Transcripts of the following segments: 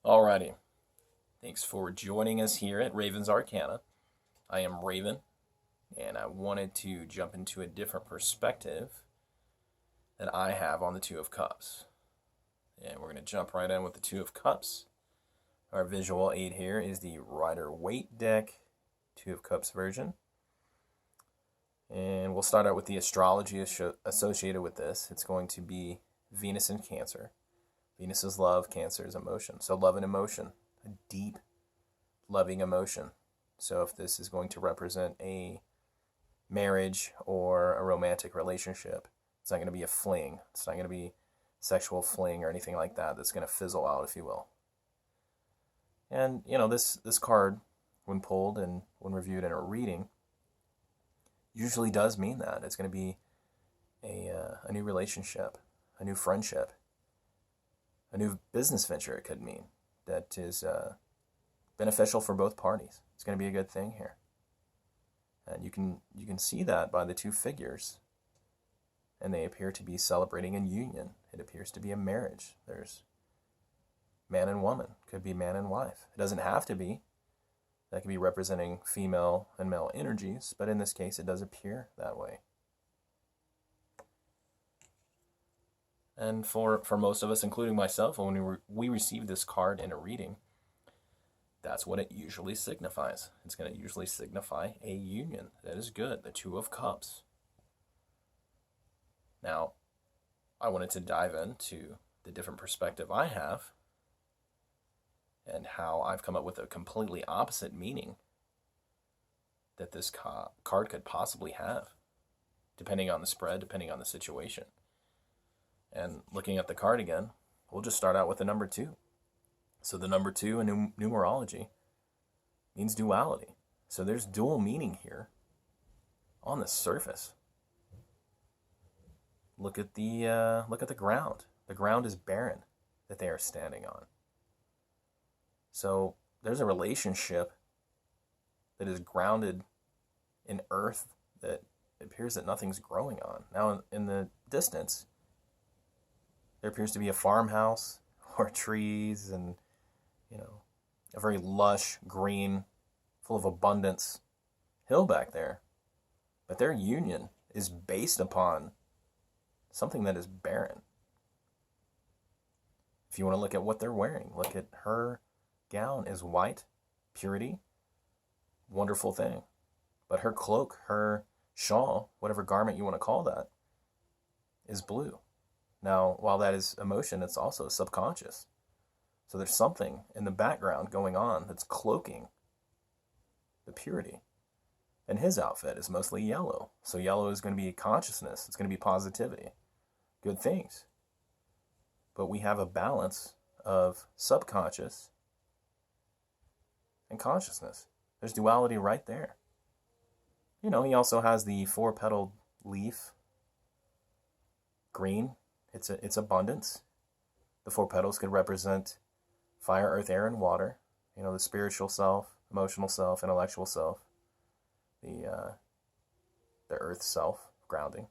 Alrighty. Thanks for joining us here at Raven's Arcana. I am Raven, and I wanted to jump into a different perspective that I have on the Two of Cups. And we're going to jump right in with the Two of Cups. Our visual aid here is the Rider-Waite deck, Two of Cups version. And we'll start out with the astrology associated with this. It's going to be Venus in Cancer. Venus is love, Cancer is emotion. So love and emotion, a deep, loving emotion. So if this is going to represent a marriage or a romantic relationship, it's not going to be a fling. It's not going to be sexual fling or anything like that that's going to fizzle out, if you will. And, you know, this card, when pulled and when reviewed in a reading, usually does mean that. It's going to be a new relationship, a new friendship, a new business venture. It could mean that is beneficial for both parties. It's going to be a good thing here, and you can see that by the two figures, and they appear to be celebrating a union. It appears to be a marriage. There's man and woman, could be man and wife. It doesn't have to be. That could be representing female and male energies, but in this case, it does appear that way. And for most of us, including myself, when we receive this card in a reading, that's what it usually signifies. It's going to usually signify a union. That is good, the Two of Cups. Now, I wanted to dive into the different perspective I have and how I've come up with a completely opposite meaning that this card could possibly have, depending on the spread, depending on the situation. And looking at the card again, we'll just start out with the number 2. So the number 2 in numerology means duality. So there's dual meaning here on the surface. Look at the ground. The ground is barren that they are standing on. So there's a relationship that is grounded in earth that it appears that nothing's growing on. Now in the distance, there appears to be a farmhouse or trees and, you know, a very lush, green, full of abundance hill back there. But their union is based upon something that is barren. If you want to look at what they're wearing, look at her gown is white, purity, wonderful thing. But her cloak, her shawl, whatever garment you want to call that, is blue. Now, while that is emotion, it's also subconscious. So there's something in the background going on that's cloaking the purity. And his outfit is mostly yellow. So yellow is going to be consciousness. It's going to be positivity. Good things. But we have a balance of subconscious and consciousness. There's duality right there. You know, he also has the 4-petaled leaf. Green. It's abundance. The 4 petals could represent fire, earth, air, and water. You know, the spiritual self, emotional self, intellectual self. The earth self, grounding.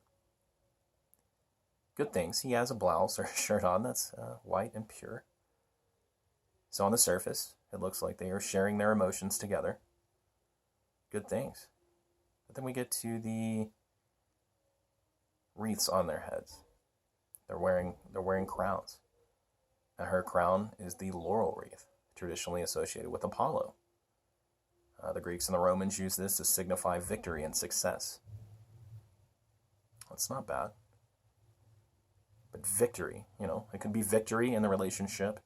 Good things. He has a blouse or a shirt on that's white and pure. So on the surface, it looks like they are sharing their emotions together. Good things. But then we get to the wreaths on their heads. They're wearing crowns. And her crown is the laurel wreath, traditionally associated with Apollo. The Greeks and the Romans used this to signify victory and success. That's not bad. But victory, you know, it could be victory in the relationship,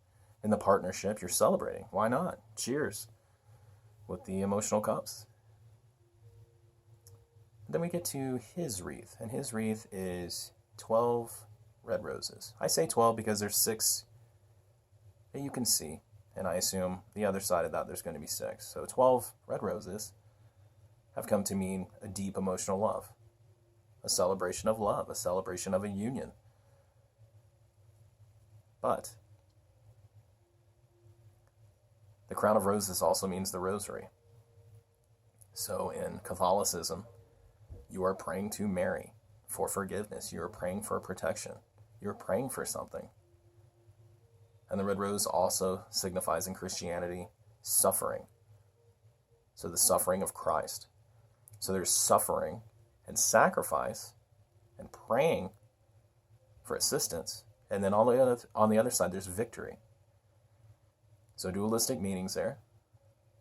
in the partnership. You're celebrating. Why not? Cheers with the emotional cups. Then we get to his wreath, and his wreath is 12 red roses. I say 12 because there's 6 that you can see, and I assume the other side of that there's going to be 6. So 12 red roses have come to mean a deep emotional love, a celebration of love, a celebration of a union. But the crown of roses also means the rosary. So in Catholicism, you are praying to Mary for forgiveness. You are praying for protection. You're praying for something. And the red rose also signifies in Christianity suffering. So the suffering of Christ. So there's suffering and sacrifice and praying for assistance. And then on the other side, there's victory. So dualistic meanings there.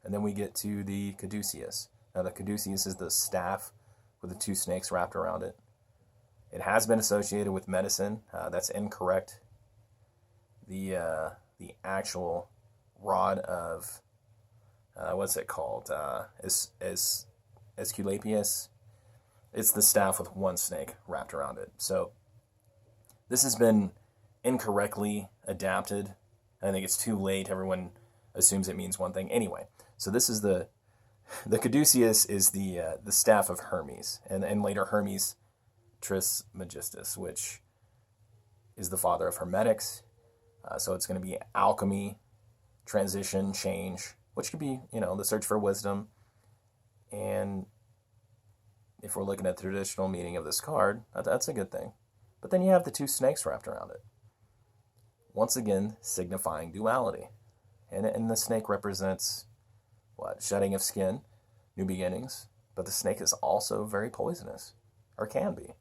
And then we get to the caduceus. Now the caduceus is the staff with the two snakes wrapped around it. It has been associated with medicine. That's incorrect. The actual rod of, what's it called? Esculapius. It's the staff with one snake wrapped around it. So this has been incorrectly adapted. I think it's too late. Everyone assumes it means one thing. Anyway, so this is the caduceus is the staff of Hermes, and later Hermes Trismegistus, which is the father of hermetics. So it's going to be alchemy, transition, change, which could be, the search for wisdom. And if we're looking at the traditional meaning of this card, that's a good thing. But then you have the two snakes wrapped around it. Once again, signifying duality. And the snake represents, shedding of skin, new beginnings. But the snake is also very poisonous, or can be.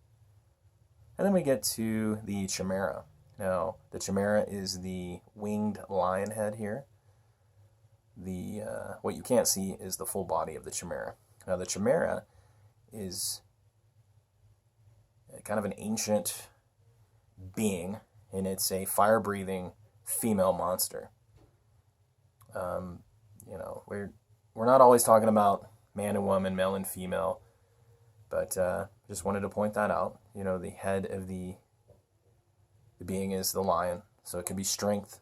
And then we get to the chimera. Now, the chimera is the winged lion head here. What you can't see is the full body of the chimera. Now, the chimera is kind of an ancient being, and it's a fire-breathing female monster. We're not always talking about man and woman, male and female, but just wanted to point that out. The head of the being is the lion, so it can be strength.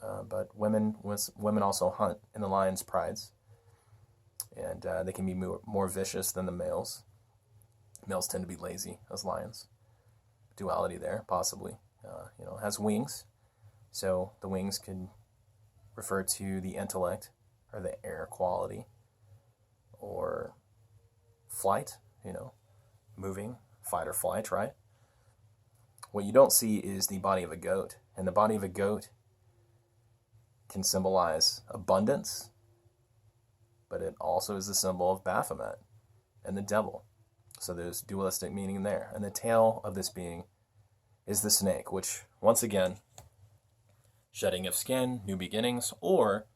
But women also hunt in the lion's prides, and they can be more vicious than the males. Males tend to be lazy as lions. Duality there, possibly. Has wings, so the wings could refer to the intellect or the air quality, or flight. Moving, fight or flight, right? What you don't see is the body of a goat, and the body of a goat can symbolize abundance, but it also is the symbol of Baphomet and the devil. So there's dualistic meaning there. And the tail of this being is the snake, which, once again, shedding of skin, new beginnings, or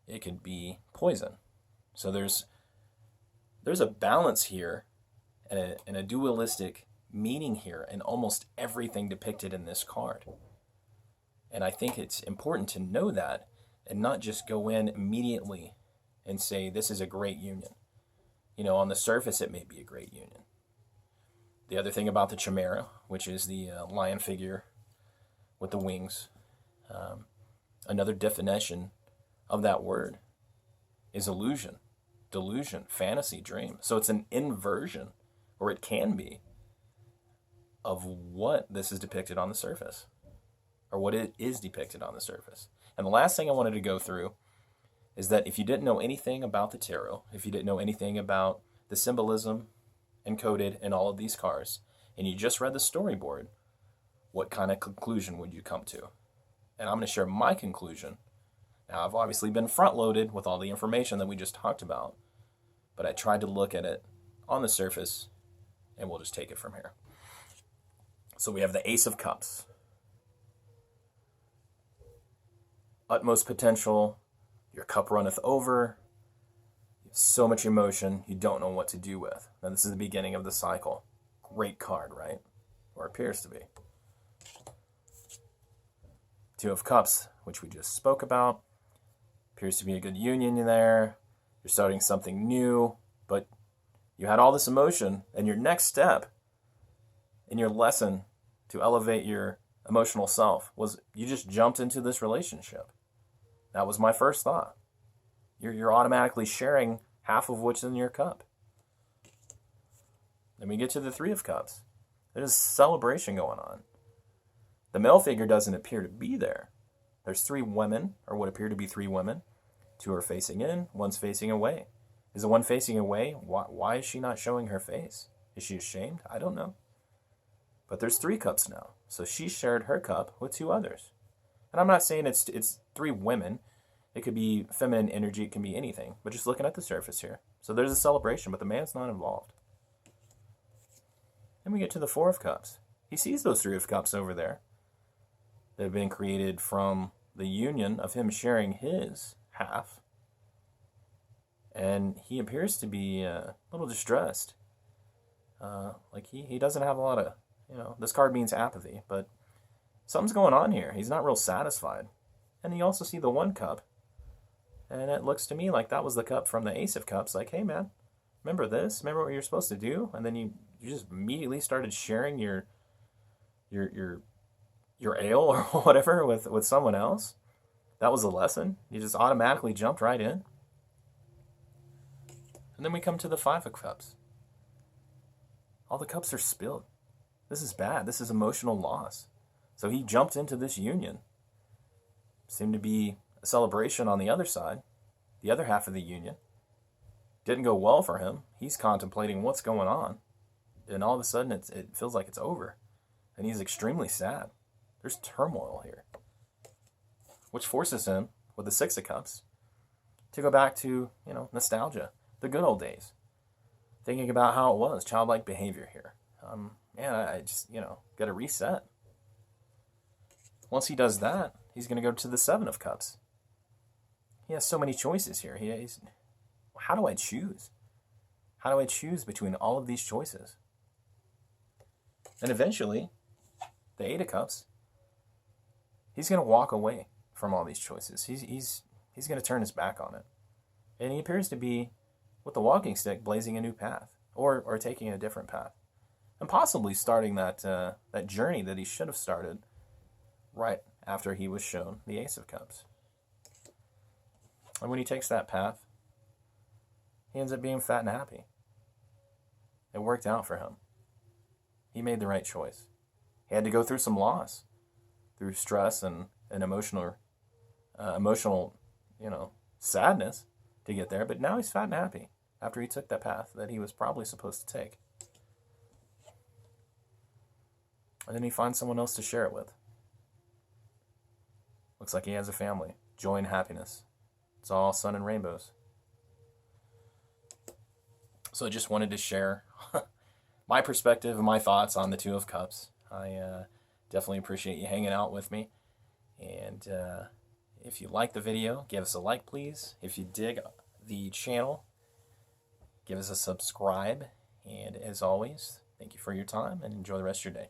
it could be poison. So there's a balance here and a dualistic meaning here in almost everything depicted in this card. And I think it's important to know that and not just go in immediately and say, this is a great union. On the surface, it may be a great union. The other thing about the chimera, which is the lion figure with the wings, another definition of that word is illusion, delusion, fantasy, dream. So it's an inversion, or it can be, of what this is depicted on the surface, or what it is depicted on the surface. And the last thing I wanted to go through is that if you didn't know anything about the tarot, if you didn't know anything about the symbolism encoded in all of these cards, and you just read the storyboard, what kind of conclusion would you come to? And I'm going to share my conclusion. Now, I've obviously been front-loaded with all the information that we just talked about, but I tried to look at it on the surface, and we'll just take it from here. So we have the Ace of Cups. Utmost potential, your cup runneth over, you have so much emotion, you don't know what to do with. Now this is the beginning of the cycle. Great card, right? Or appears to be. Two of Cups, which we just spoke about. Appears to be a good union there. You're starting something new, but you had all this emotion, and your next step in your lesson to elevate your emotional self was you just jumped into this relationship. That was my first thought. You're automatically sharing half of what's in your cup. Then we get to the Three of Cups. There's a celebration going on. The male figure doesn't appear to be there. There's three women, or what appear to be three women. Two are facing in, one's facing away. Is the one facing away? Why is she not showing her face? Is she ashamed? I don't know. But there's 3 cups now. So she shared her cup with 2 others. And I'm not saying it's three women. It could be feminine energy. It can be anything. But just looking at the surface here. So there's a celebration, but the man's not involved. Then we get to the Four of Cups. He sees those Three of Cups over there that have been created from the union of him sharing his half. And he appears to be a little distressed. Like he doesn't have a lot of, this card means apathy, but something's going on here. He's not real satisfied. And you also see the One Cup. And it looks to me like that was the cup from the Ace of Cups. Like, hey man, remember this? Remember what you're supposed to do? And then you just immediately started sharing your ale or whatever with someone else. That was the lesson. You just automatically jumped right in. And then we come to the Five of Cups. All the cups are spilled. This is bad. This is emotional loss. So he jumped into this union. Seemed to be a celebration on the other side, the other half of the union. Didn't go well for him. He's contemplating what's going on. And all of a sudden it feels like it's over. And he's extremely sad. There's turmoil here. Which forces him, with the Six of Cups, to go back to, nostalgia. The good old days. Thinking about how it was, childlike behavior here. I just, got to reset. Once he does that, he's going to go to the Seven of Cups. He has so many choices here. How do I choose? How do I choose between all of these choices? And eventually, the Eight of Cups, he's going to walk away from all these choices. He's going to turn his back on it. And he appears to be, with the walking stick, blazing a new path. Or taking a different path. And possibly starting that journey that he should have started right after he was shown the Ace of Cups. And when he takes that path, he ends up being fat and happy. It worked out for him. He made the right choice. He had to go through some loss, through stress and emotional, sadness to get there. But now he's fat and happy after he took that path that he was probably supposed to take. And then he finds someone else to share it with. Looks like he has a family. Joy and happiness. It's all sun and rainbows. So I just wanted to share my perspective and my thoughts on the Two of Cups. I definitely appreciate you hanging out with me. And if you like the video, give us a like, please. If you dig the channel, give us a subscribe. And as always, thank you for your time and enjoy the rest of your day.